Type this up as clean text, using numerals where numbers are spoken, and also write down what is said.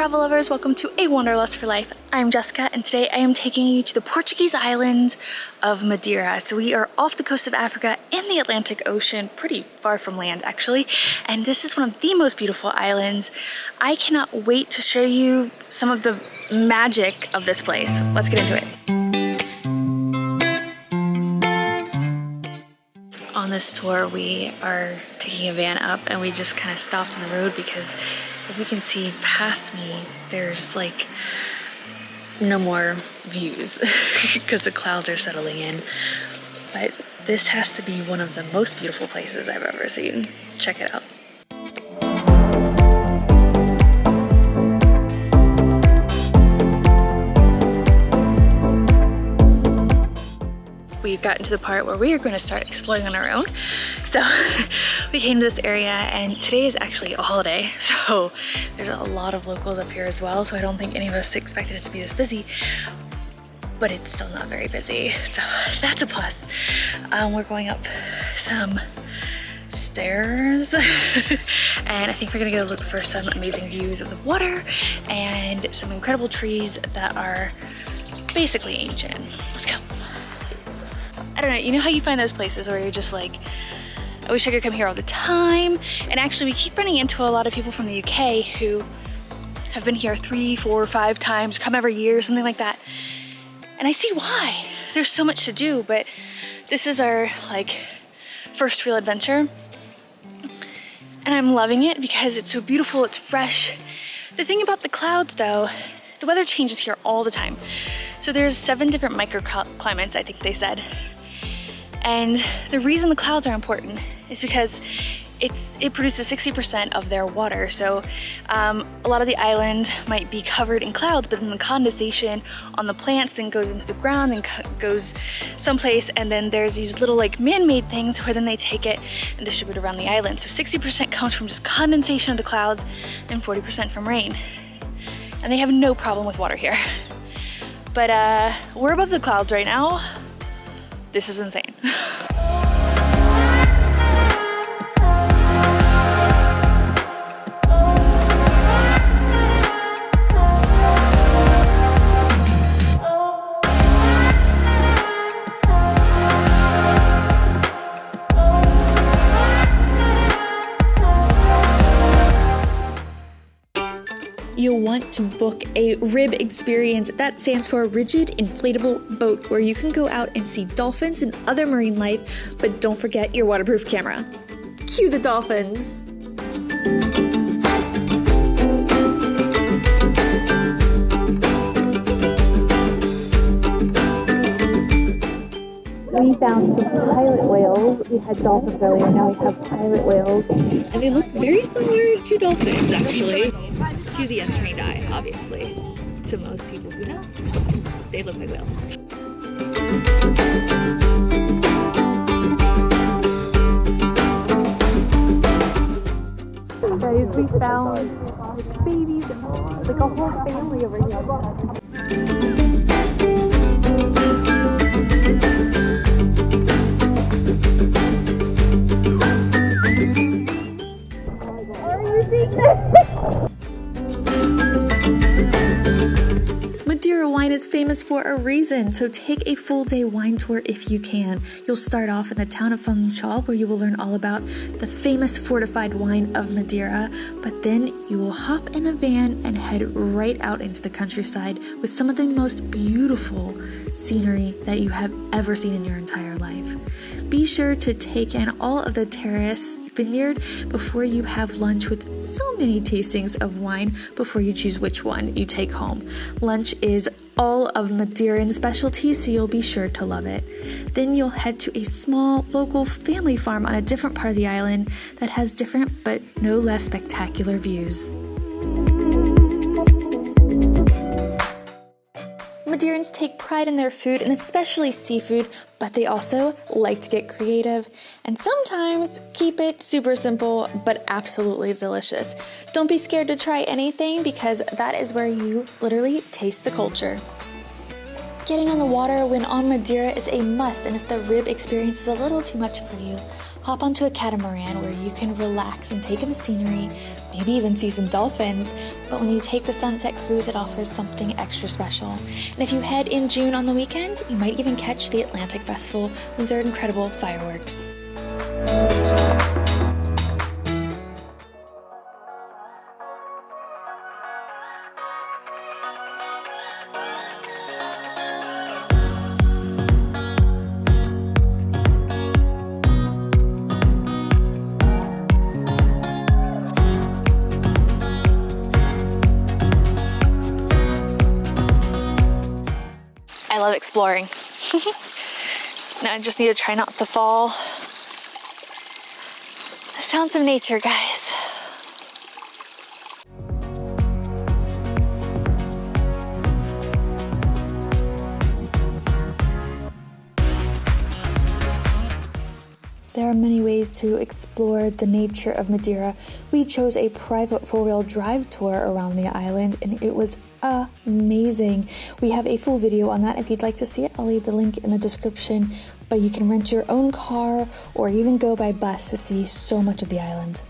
travel lovers, welcome to A Wanderlust for Life. I'm Jessica and today I am taking you to the Portuguese island of Madeira. So we are off the coast of Africa in the Atlantic Ocean, pretty far from land actually, and this is one of the most beautiful islands. I cannot wait to show you some of the magic of this place. Let's get into it. On this tour we are taking a van up and we just kind of stopped on the road because if you can see past me, there's like no more views because the clouds are settling in. But this has to be one of the most beautiful places I've ever seen. Check it out. We've gotten to the part where we are going to start exploring on our own. So we came to this area and today is actually a holiday. So there's a lot of locals up here as well. So I don't think any of us expected it to be this busy, but it's still not very busy. So that's a plus. We're going up some stairs and I think we're gonna go look for some amazing views of the water and some incredible trees that are basically ancient. Let's go. I don't know, you know how you find those places where you're just like, I wish I could come here all the time? And actually we keep running into a lot of people from the UK who have been here 3, 4, 5 times, come every year, something like that. And I see why. There's so much to do, but this is our like first real adventure. And I'm loving it because it's so beautiful, it's fresh. The thing about the clouds though, the weather changes here all the time. So there's 7 different microclimates, I think they said. And the reason the clouds are important is because it produces 60% of their water. So a lot of the island might be covered in clouds, but then the condensation on the plants then goes into the ground and goes someplace, and then there's these little like man-made things where then they take it and distribute around the island. So 60% comes from just condensation of the clouds and 40% from rain. And they have no problem with water here. But we're above the clouds right now. This is insane. You'll want to book a RIB experience. That stands for Rigid Inflatable Boat, where you can go out and see dolphins and other marine life, but don't forget your waterproof camera. Cue the dolphins. We found some pilot whales. We had dolphins earlier, now we have pilot whales. And they look very similar to dolphins, actually. To the estuarine dye, obviously. To most people who know, they look like whales. Guys, we found babies, like a whole family over here. Madeira wine is famous for a reason, so take a full day wine tour if you can. You'll start off in the town of Funchal, where you will learn all about the famous fortified wine of Madeira, but then you will hop in a van and head right out into the countryside with some of the most beautiful scenery that you have ever seen in your entire life. Be sure to take in all of the terrace vineyard before you have lunch with so many tastings of wine before you choose which one you take home. Lunch is all of Madeiran specialties, so you'll be sure to love it. Then you'll head to a small local family farm on a different part of the island that has different but no less spectacular views. Madeirans take pride in their food and especially seafood, but they also like to get creative and sometimes keep it super simple but absolutely delicious. Don't be scared to try anything because that is where you literally taste the culture. Getting on the water when on Madeira is a must, and if the RIB experience is a little too much for you, Hop onto a catamaran where you can relax and take in the scenery, maybe even see some dolphins, but when you take the sunset cruise, it offers something extra special. And if you head in June on the weekend, you might even catch the Atlantic Festival with their incredible fireworks. I love exploring. Now I just need to try not to fall. The sounds of nature, guys. There are many ways to explore the nature of Madeira. We chose a private four-wheel drive tour around the island and it was amazing. We have a full video on that. If you'd like to see it, I'll leave the link in the description. But you can rent your own car or even go by bus to see so much of the island.